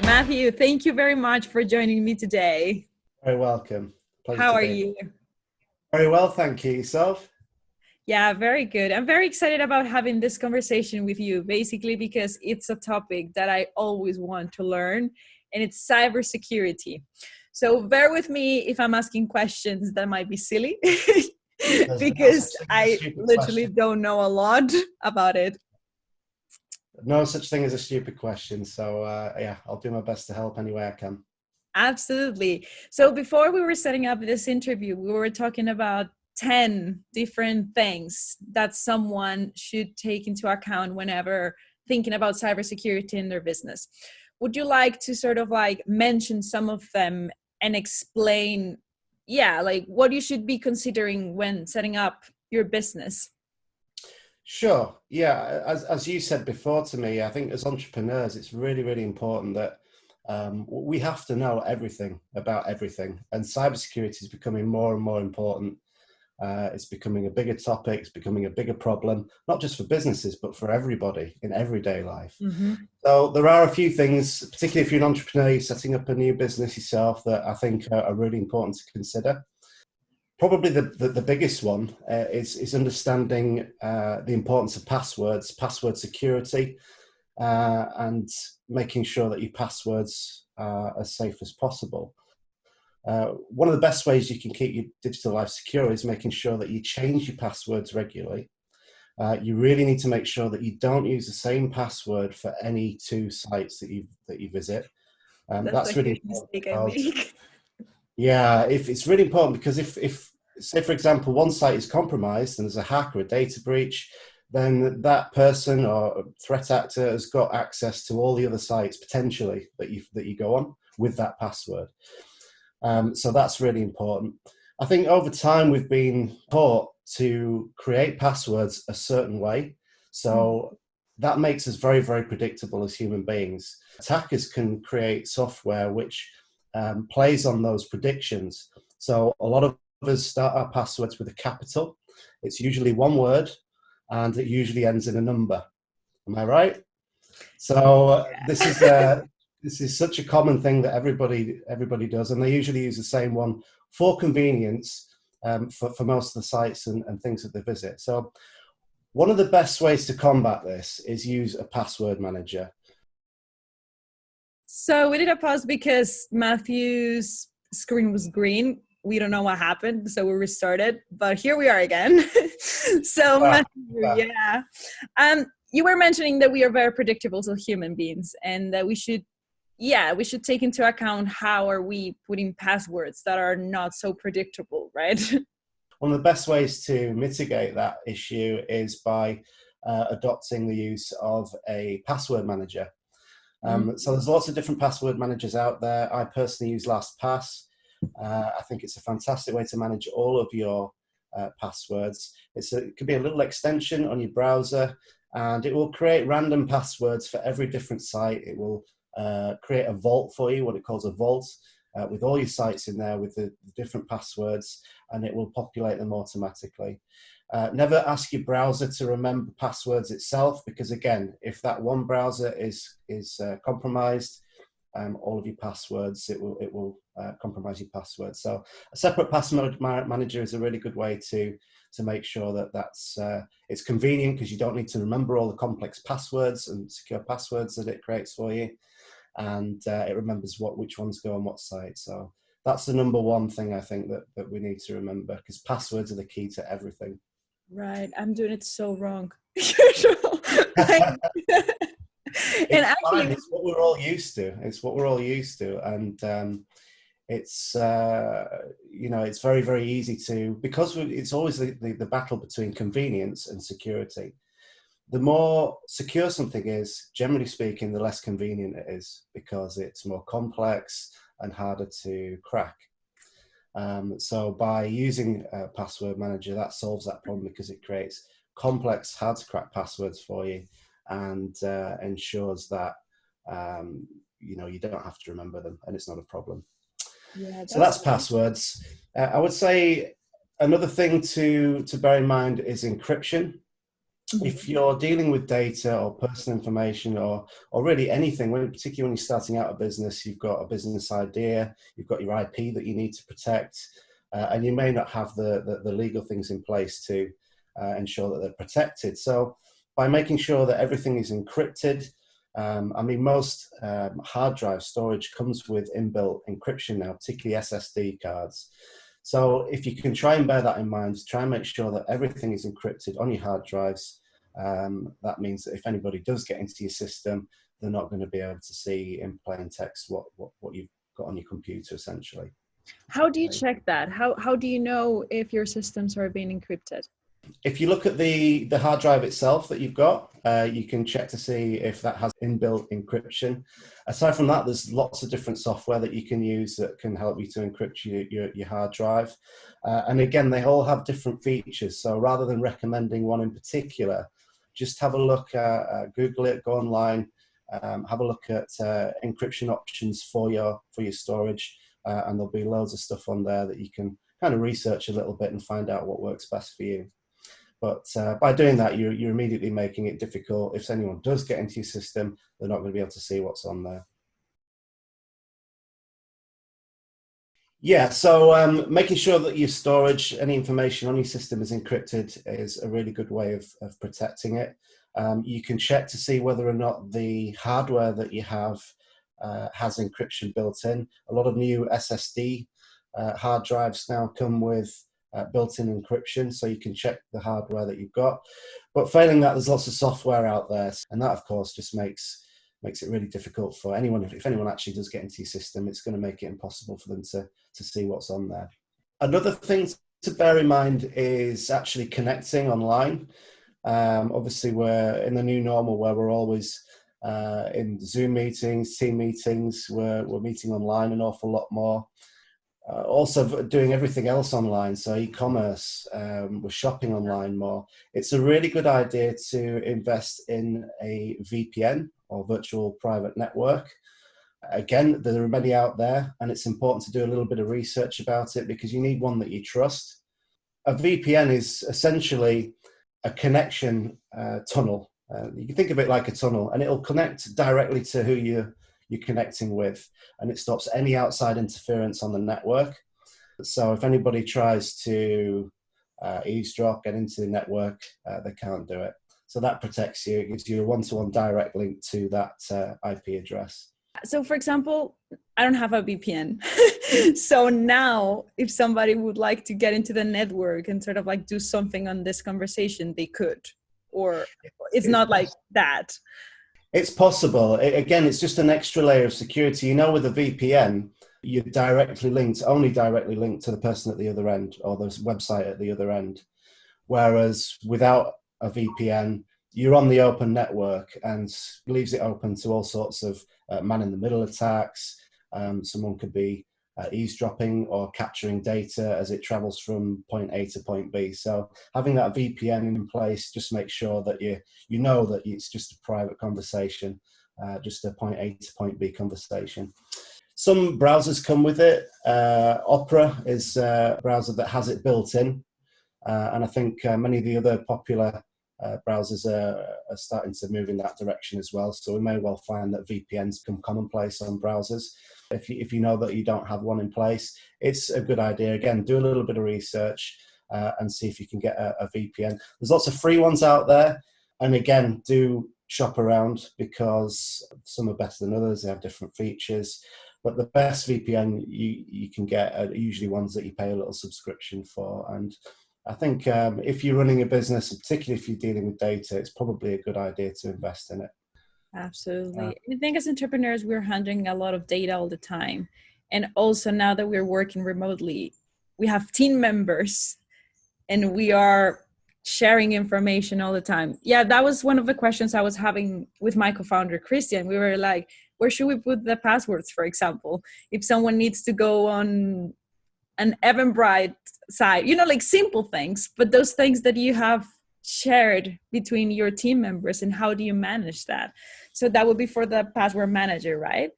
Matthew, thank you very much for joining me today. Very welcome. Pleasure How to are be. you? Very well, thank you. Yourself? Yeah, very good. I'm very excited about having this conversation with you, basically because it's a topic that I always want to learn, and it's cybersecurity. So bear with me if I'm asking questions that might be silly, There's no because such thing as a I stupid literally question. don't know a lot about it. No such thing as a stupid question. So yeah, I'll do my best to help any way I can. Absolutely. So before we were setting up this interview, we were talking about 10 different things that someone should take into account whenever thinking about cybersecurity in their business. Would you like to sort of like mention some of them and explain, like what you should be considering when setting up your business? Sure. Yeah. As you said before to me, I think as entrepreneurs, it's really, really important that we have to know everything about everything. And cybersecurity is becoming more and more important. It's becoming a bigger topic. It's becoming a bigger problem, not just for businesses, but for everybody in everyday life. Mm-hmm. So there are a few things, particularly if you're an entrepreneur, you're setting up a new business yourself, that I think are really important to consider. Probably the biggest one is understanding the importance of passwords, password security, and making sure that your passwords are as safe as possible. One of the best ways you can keep your digital life secure is making sure that you change your passwords regularly. You really need to make sure that you don't use the same password for any two sites that you visit. That's a That's really huge important mistake I because, make. yeah, if it's really important because if say for example one site is compromised and there's a hack or a data breach, then that person or threat actor has got access to all the other sites potentially that you go on with that password. So that's really important. I think over time we've been taught to create passwords a certain way. So that makes us very, very predictable as human beings. Attackers can create software which plays on those predictions. So a lot of us start our passwords with a capital. It's usually one word and it usually ends in a number. Am I right? So this is such a common thing that everybody does, and they usually use the same one for convenience for most of the sites and things that they visit. So one of the best ways to combat this is use a password manager. So we did a pause because Matthew's screen was green. We don't know what happened, so we restarted, but here we are again. So Matthew, yeah. You were mentioning that we are very predictable as human beings and that we should take into account how are we putting passwords that are not so predictable, right? One of the best ways to mitigate that issue is by adopting the use of a password manager. So there's lots of different password managers out there. I personally use LastPass. I think it's a fantastic way to manage all of your passwords. It could be a little extension on your browser, and it will create random passwords for every different site. It will create a vault for you, what it calls a vault, with all your sites in there with the different passwords, and it will populate them automatically. Never ask your browser to remember passwords itself, because again, if that one browser is compromised, all of your passwords, it will compromise your passwords. So a separate password manager is a really good way to make sure that it's convenient, because you don't need to remember all the complex passwords and secure passwords that it creates for you, and it remembers which ones go on what site. So that's the number one thing I think that we need to remember, because passwords are the key to everything. Right, I'm doing it so wrong. And actually, it's what we're all used to. It's what we're all used to, and it's it's very, very easy to, because it's always the battle between convenience and security. The more secure something is, generally speaking, the less convenient it is, because it's more complex and harder to crack. So by using a password manager, that solves that problem, because it creates complex, hard to crack passwords for you, and ensures that you don't have to remember them, and it's not a problem. Yeah, so that's passwords. I would say another thing to bear in mind is encryption. Mhm. If you're dealing with data or personal information or really anything, particularly when you're starting out a business, you've got a business idea, you've got your IP that you need to protect, and you may not have the legal things in place to ensure that they're protected. So by making sure that everything is encrypted, I mean, most hard drive storage comes with inbuilt encryption now, particularly SSD cards. So if you can try and bear that in mind, try and make sure that everything is encrypted on your hard drives. That means that if anybody does get into your system, they're not going to be able to see in plain text what you've got on your computer, essentially. How do you Okay. check that? How do you know if your systems are being encrypted? If you look at the hard drive itself that you've got, you can check to see if that has inbuilt encryption. Aside from that, there's lots of different software that you can use that can help you to encrypt your hard drive. And again, they all have different features. So rather than recommending one in particular, just have a look, Google it, go online, have a look at encryption options for your storage, and there'll be loads of stuff on there that you can kind of research a little bit and find out what works best for you. But by doing that, you're immediately making it difficult. If anyone does get into your system, they're not going to be able to see what's on there. Yeah, so making sure that your storage, any information on your system is encrypted is a really good way of protecting it. You can check to see whether or not the hardware that you have has encryption built in. A lot of new SSD hard drives now come with built-in encryption, so you can check the hardware that you've got. But failing that, there's lots of software out there, and that, of course, just makes it really difficult for anyone. If anyone actually does get into your system, it's going to make it impossible for them to see what's on there. Another thing to bear in mind is actually connecting online. Obviously, we're in the new normal where we're always in Zoom meetings, team meetings, we're meeting online an awful lot more. Also doing everything else online, so e-commerce, we're shopping online more. It's a really good idea to invest in a VPN or virtual private network. Again, there are many out there, and it's important to do a little bit of research about it because you need one that you trust. A VPN is essentially a connection tunnel. You can think of it like a tunnel, and it'll connect directly to who you're connecting with, and it stops any outside interference on the network. So if anybody tries to eavesdrop, get into the network, they can't do it. So that protects you. It gives you a one-to-one direct link to that IP address. So for example, I don't have a VPN. So now if somebody would like to get into the network and sort of like do something on this conversation, they could, or it's not like that. It's possible. Again, it's just an extra layer of security. You know, with a VPN, you're only directly linked to the person at the other end or the website at the other end. Whereas without a VPN, you're on the open network and leaves it open to all sorts of man-in-the-middle attacks. Someone could be eavesdropping or capturing data as it travels from point A to point B. So having that VPN in place just makes sure that you know that it's just a private conversation, just a point A to point B conversation. Some browsers come with it. Opera is a browser that has it built in. And I think many of the other popular browsers are starting to move in that direction as well. So we may well find that VPNs become commonplace on browsers. If you know that you don't have one in place, it's a good idea. Again, do a little bit of research and see if you can get a VPN. There's lots of free ones out there. And again, do shop around because some are better than others. They have different features. But the best VPN you can get are usually ones that you pay a little subscription for. And I think if you're running a business, particularly if you're dealing with data, it's probably a good idea to invest in it. Absolutely. I think as entrepreneurs, we're handling a lot of data all the time. And also now that we're working remotely, we have team members and we are sharing information all the time. Yeah, that was one of the questions I was having with my co-founder, Christian. We were like, where should we put the passwords, for example? If someone needs to go on an Eventbrite site, like simple things, but those things that you have shared between your team members, and how do you manage that? So that would be for the password manager, right?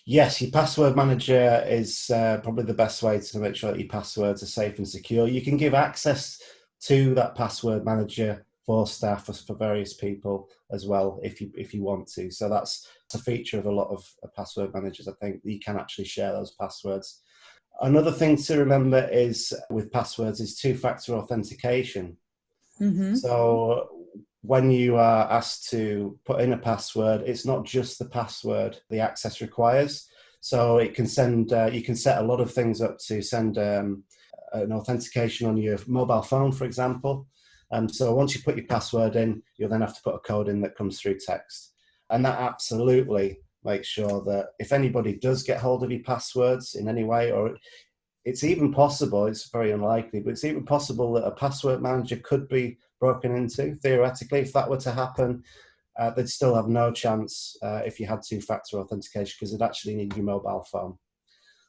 Yes, your password manager is probably the best way to make sure that your passwords are safe and secure. You can give access to that password manager for staff, for various people as well, if you want to. So that's a feature of a lot of password managers. I think you can actually share those passwords. Another thing to remember is with passwords is two-factor authentication. Mm-hmm. So when you are asked to put in a password, it's not just the password the access requires. So it can send, you can set a lot of things up to send an authentication on your mobile phone, for example. So once you put your password in, you'll then have to put a code in that comes through text. And that absolutely makes sure that if anybody does get hold of your passwords in any way, or it's even possible, it's very unlikely, but it's even possible that a password manager could be broken into. Theoretically, if that were to happen, they'd still have no chance if you had two-factor authentication, because they'd actually need your mobile phone.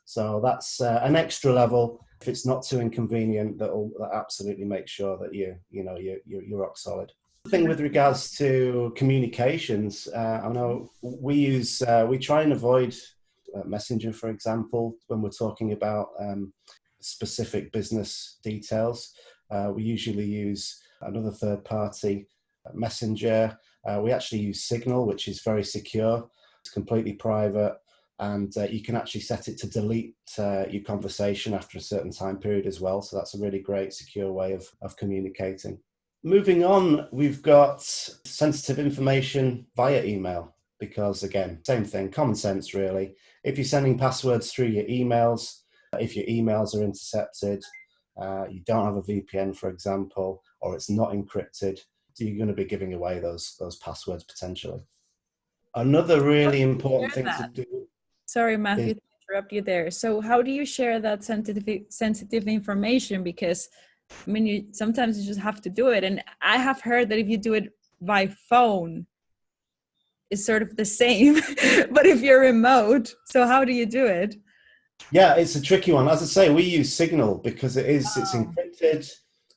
So that's an extra level. If it's not too inconvenient, that absolutely make sure that you're rock solid. The thing with regards to communications, I know we try and avoid Messenger, for example, when we're talking about specific business details. We usually use another third-party messenger. We actually use Signal, which is very secure. It's completely private, and you can actually set it to delete your conversation after a certain time period as well. So that's a really great, secure way of communicating. Moving on, we've got sensitive information via email, because again, same thing, common sense really. If you're sending passwords through your emails, if your emails are intercepted, you don't have a VPN, for example, or it's not encrypted, you're going to be giving away those passwords potentially. Another really important thing to do. Sorry, Matthew, to interrupt you there. So how do you share that sensitive information? Because I mean, sometimes you just have to do it. And I have heard that if you do it by phone, it's sort of the same, but if you're remote, so how do you do it? Yeah, it's a tricky one. As I say, we use Signal because it's encrypted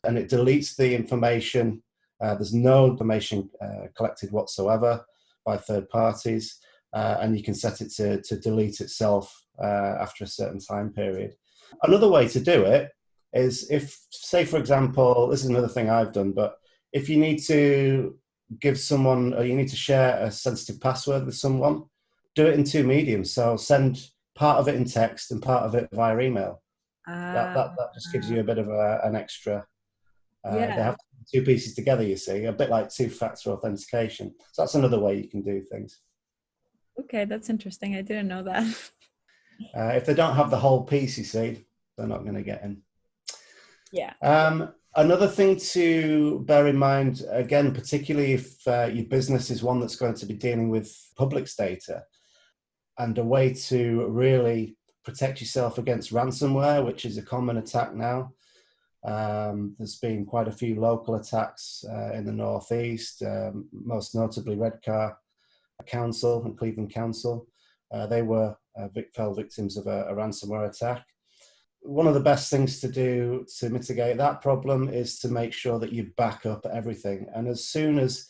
and it deletes the information. There's no information collected whatsoever by third parties, and you can set it to delete itself after a certain time period. Another way to do it is if, say, for example, this is another thing I've done, but if you need to give someone, or you need to share a sensitive password with someone, do it in two mediums. So send part of it in text and part of it via email. That just gives you a bit of an extra. They have to put two pieces together, you see, a bit like two-factor authentication. So that's another way you can do things. Okay, that's interesting. I didn't know that. If they don't have the whole piece, you see, they're not going to get in. Yeah. Another thing to bear in mind, again, particularly if your business is one that's going to be dealing with public data, and a way to really protect yourself against ransomware, which is a common attack now. There's been quite a few local attacks in the Northeast, most notably Redcar Council and Cleveland Council. They fell victims of a ransomware attack. One of the best things to do to mitigate that problem is to make sure that you back up everything. And as soon as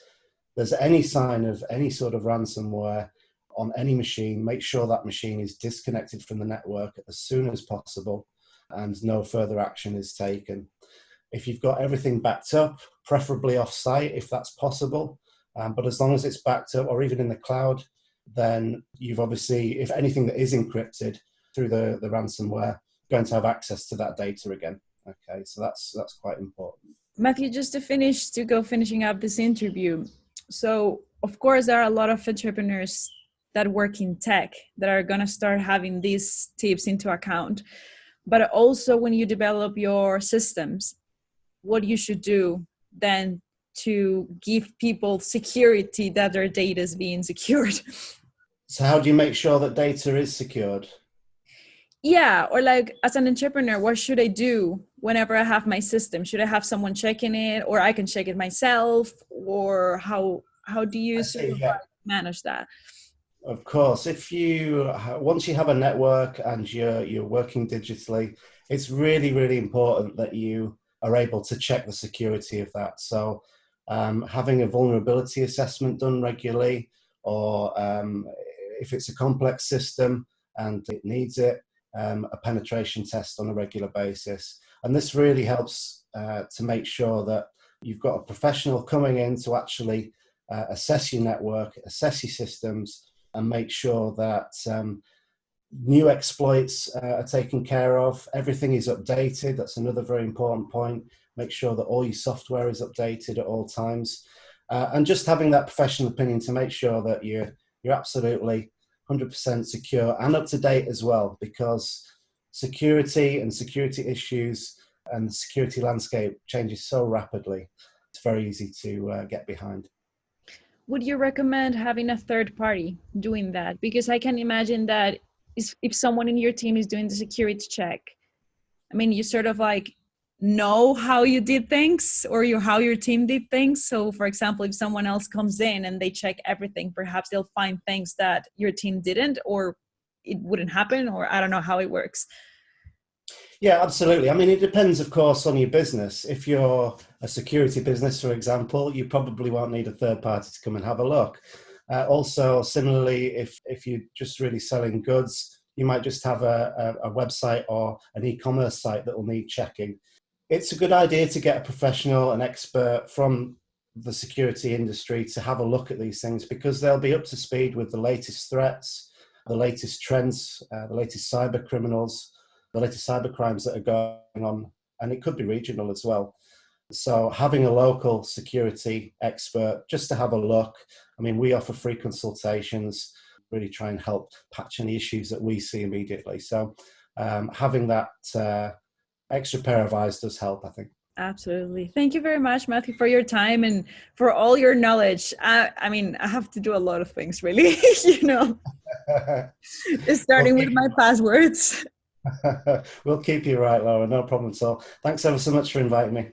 there's any sign of any sort of ransomware on any machine, make sure that machine is disconnected from the network as soon as possible and no further action is taken. If you've got everything backed up, preferably off-site if that's possible, but as long as it's backed up or even in the cloud, then you've obviously, if anything that is encrypted through the ransomware, going to have access to that data again. Okay, so that's quite important. Matthew, just to go finishing up this interview. So, of course, there are a lot of entrepreneurs that work in tech that are going to start having these tips into account. But also when you develop your systems, what you should do then to give people security that their data is being secured. So how do you make sure that data is secured? Yeah, or like as an entrepreneur, what should I do whenever I have my system? Should I have someone checking it, or I can check it myself, or how do you manage that? Of course, once you have a network and you're working digitally, it's really, really important that you are able to check the security of that. So having a vulnerability assessment done regularly, or if it's a complex system and it needs it, a penetration test on a regular basis. And this really helps to make sure that You've got a professional coming in to actually assess your network, assess your systems, and make sure that new exploits are taken care of. Everything is updated. That's another very important point. Make sure that all your software is updated at all times. And just having that professional opinion to make sure that you're absolutely 100% secure and up to date as well, because security and security issues and the security landscape changes so rapidly. It's very easy to get behind. Would you recommend having a third party doing that? Because I can imagine that if someone in your team is doing the security check, I mean, you sort of like know how you did things or how your team did things. So for example, if someone else comes in and they check everything, perhaps they'll find things that your team didn't, or it wouldn't happen, or I don't know how it works. Yeah, absolutely. I mean, it depends, of course, on your business. If you're a security business, for example, you probably won't need a third party to come and have a look. Also, similarly, if you're just really selling goods, you might just have a website or an e-commerce site that will need checking. It's a good idea to get a professional, an expert from the security industry to have a look at these things, because they'll be up to speed with the latest threats, the latest trends, the latest cyber criminals, the latest cyber crimes that are going on, and it could be regional as well. So having a local security expert just to have a look. I mean, we offer free consultations, really try and help patch any issues that we see immediately. So having that extra pair of eyes does help, I think. Absolutely. Thank you very much, Matthew, for your time and for all your knowledge. I mean, I have to do a lot of things, really, starting with my passwords. We'll keep you right, Laura. No problem at all. Thanks ever so much for inviting me.